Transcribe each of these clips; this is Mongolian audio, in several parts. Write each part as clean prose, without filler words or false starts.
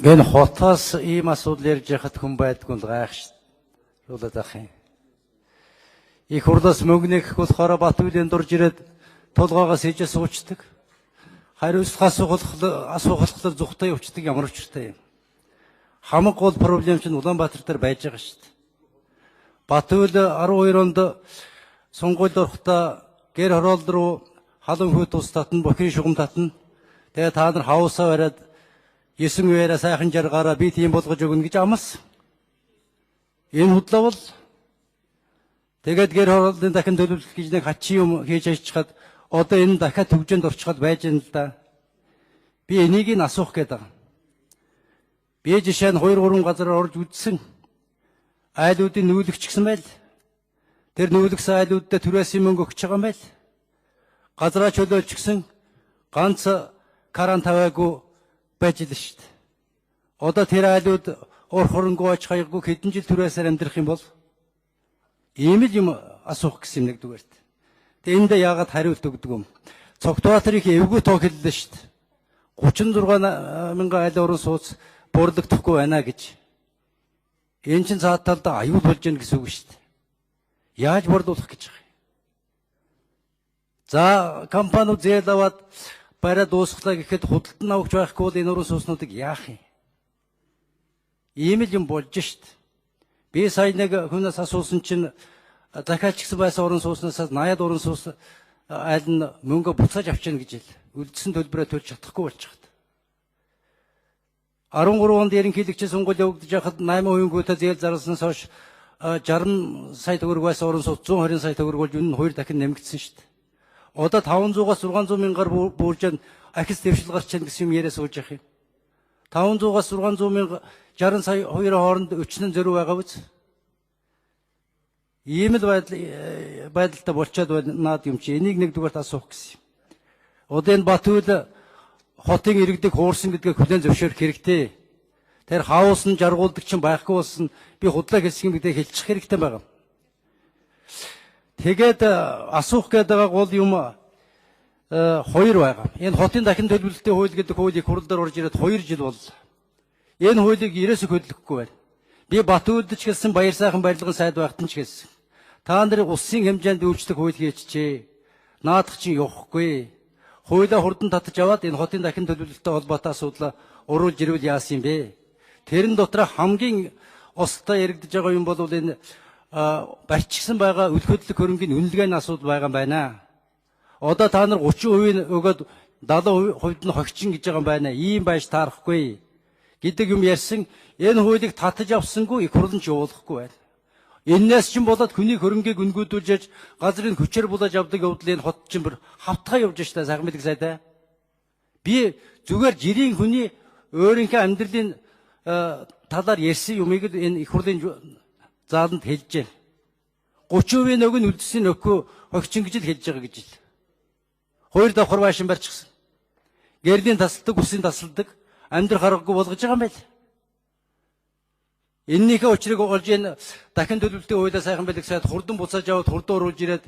Энэ хотоос ийм асуудал ярьж яхад хүн байдгүй л гайхш. Юулаад ах юм. Их хурлаас мөнгө нэхэх болохоор Батүлийн дурж ирээд толгоогоос хийж суучдаг. Хариуцлага асуухлахлаар зүхтэй өвчдөг ямар учиртай юм. Хамаг гол проблем чинь Улаанбаатар дээр байж байгаа шүү дээ. Батүл 12 онд сонгуульд орохдоо гэр хороол руу халуун хүйт ус татна, бохин шугам татна. Тэгээ та нар хавсаа бариад 9 үеэрээ сайхан жаргаараа би тийм болгож өгнө гэж амласан. Энэ худлаа бол тэгээд гэр хорооллын дахин төлөвлөлт гэж нэг хачин юм хийж ажиллахад одоо энэ дахиад төвжөнд орчиход байж байна л да. Би энийг нь асуух гээд байгаа. Би жишээ нь 2-3 газараар орж үзсэн айлуудын нүүлэгч гэсэн байл. Тэр нүүлэгсэн айлуудад түрээсийн мөнгө өгч байгаа юм байл. Газраа чөлөөлч гэсэн ганц каран тавиагүй байж л шүү дээ. Одоо тэр айлууд ор хоронгоо оч хаяггүй хэдэн жил түрээсээр амьдрах юм бол ийм л юм асуух гэсэн юм нэгдүгээрт. Тэгээ эндээ яагаад хариулт өгдөг юм? Цогтбаатар их эвгүй тоо хэллээ шүү дээ. 36 мянган айл орон сууц буурдагдахгүй байна гэж. Энэ чинь цаад талдаа аюул болж гэнэ гэсэн үг шүү дээ. Яаж борлуулах гэж байгаа юм? За компаниуд зээл аваад бараа дуусглаа гэхэд худалдан авах байхгүй бол энэ орон сууцнуудыг яах юм? Ийм л юм болж шүү дээ. Би сая нэг хүнээс асуусан чинь дахиад ч гэсэн байсан орон сууцнаас 80 орон сууц айл нь мөнгө буцааж авчна гэж хэл. Үлдсэн төлбөрөө төлж чадахгүй болчиход. 13 онд ерөнхийлөгчийн сонгуул явагдаж байхад 8% гүйтэй зээл зарласнаас хойш 60 сая төгрөг байсан орон сууц 120 сая төгрөг болж энэ хоёр дахин нэмэгдсэн шүү дээ. Одоо 500-аас 600 мянгаар буурж ахис дэвшил гарч чана гэсэн юм яриа сууж явах юм. 500-аас 600 мянга 60 сая хоёрын хооронд өчнөн зөрүү байгаа биз? Ийм л байдалтай болчиход байна юм чи. Энийг нэгдүгээрт асуух гэсэн юм. Одоо энэ Батүл хотын иргэдэг хуурсан гэдгийг хүлээн зөвшөөрөх хэрэгтэй. Тэр хаус нь жаргуулдаг чинь байхгүй болсон би худлаа хэлсэн юм гэдгийг хэлчих хэрэгтэй байгаа. Тэгээд асуух гээд байгаа гол юм хоёр байгаа. Энэ хотын дахин төлөвлөлтийн хууль гэдэг хуулийг хурлаар орж ирээд 2 жил боллоо. Энэ хуулийг ерөөсөө хөдлөхгүй байна. Би Батүлд ч гэсэн баяр сайхан барилгын сайд байхад нь ч гэсэн. Та нарыг улсын хэмжээнд үйлчлэх хууль хийчихээ. Наадах чинь явахгүй. Хуулиа хурдан татаж аваад энэ хотын дахин төлөвлөлттэй холбоотой асуудлаа уруулж ирвэл яасан юм бэ? Тэрэн дотор хамгийн остой яригдж байгаа юм бол энэ барьчихсан байгаа үл хөдлөх хөрөнгийн үнэлгээний асуудал байгаа юм байна. Одоо та нар 30% өгөөд 70% нь хогчин гэж байгаа юм байна. Ийм байж таарахгүй гэдэг юм ярьсан. Энэ хуулийг татаж авсангүй их хурлын ч явуулахгүй байна. Эннээс чинь болоод хүний хөрөнгийг үнгүүдүүлж газрын хүчээр булаж авдаг явдал энэ хот чинь бүр хавтгай явж штэ сайхан мэдэг сайдаа. Би зүгээр жирийн хүний өөрийнхөө амьдралын талаар ярьсан юмыг энэ их хурлын зааланд хэлж байна. 30% өг нь үлдсэн нөхөө хогчин гэж л хэлж байгаа гэж л. Хоёр давхар байшин барьчихсан. Гэрлийн тасалдаг, үсийн тасалдаг, амьдрах аргагүй болгож байгаа юм байл. Эннийхээ учрыг олж энэ дахин төлөвлөлтийн хуулиа сайхан байлг сайд хурдан буцааж аваад хурдан оруулж ирээд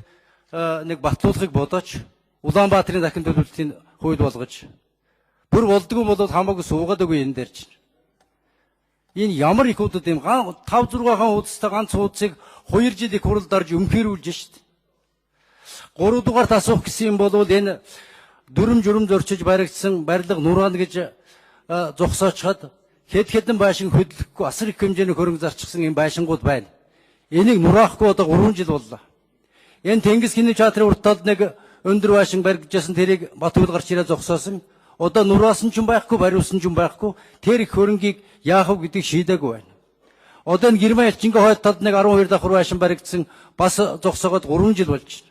нэг батлуулахыг бодооч Улаанбаатарын дахин төлөвлөлтийн хууль болгож бүр болдгоо болоод хамаагүй суугаад өгөө энэ дээр чинь. Энэ ямар их удаад юм 5-6 хаан хуудастай ганц хуудсыг 2 жил их хуралд орж өмхөрүүлж шít. 3 дугаарт асуух гэсэн юм бол энэ дүрм журм зорчиж баригдсан барилга нураана гэж зогсоочход хэдэн байшин хөдлөхгүй асар их хэмжээний хөрөнгө зарчихсан юм байшингууд байна. Энийг нураахгүй одоо 3 жил боллоо. Энэ Тэнгис хиний чатрын урт талд нэг өндөр байшин баригдажсэн тэрийг Батүл гарч ирээд зогсоосон. Одоо нураасан ч юм байхгүй, бариулсан ч юм байхгүй. Тэр их хөрөнгийг яах вэ гэдгийг шийдээгүй байна. Одоо энэ Герман элчингийн хойд талд нэг 12 давхар байшин баригдсан бас зогсоогоод 3 жил болж байна.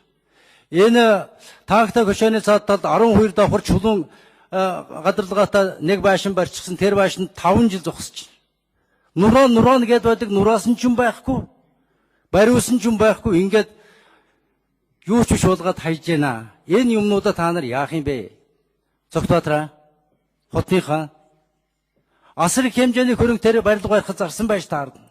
Энэ Таагтай хөшөөний цаад талд 12 давхар чулуун гадарлагаатай нэг байшин барьчихсан тэр байшин 5 жил зогсож байна. Нураан гэдээ байдаг нураасан ч юм байхгүй. Бариулсан ч юм байхгүй. Ингээд юу ч биш болгоод хайж байна. Энэ юмнуудаа та нар яах юм бэ? Цогтбаатар хотынхаа асар их хэмжээний хөрөнгө тэр барилга барихад зарсан байж таарна.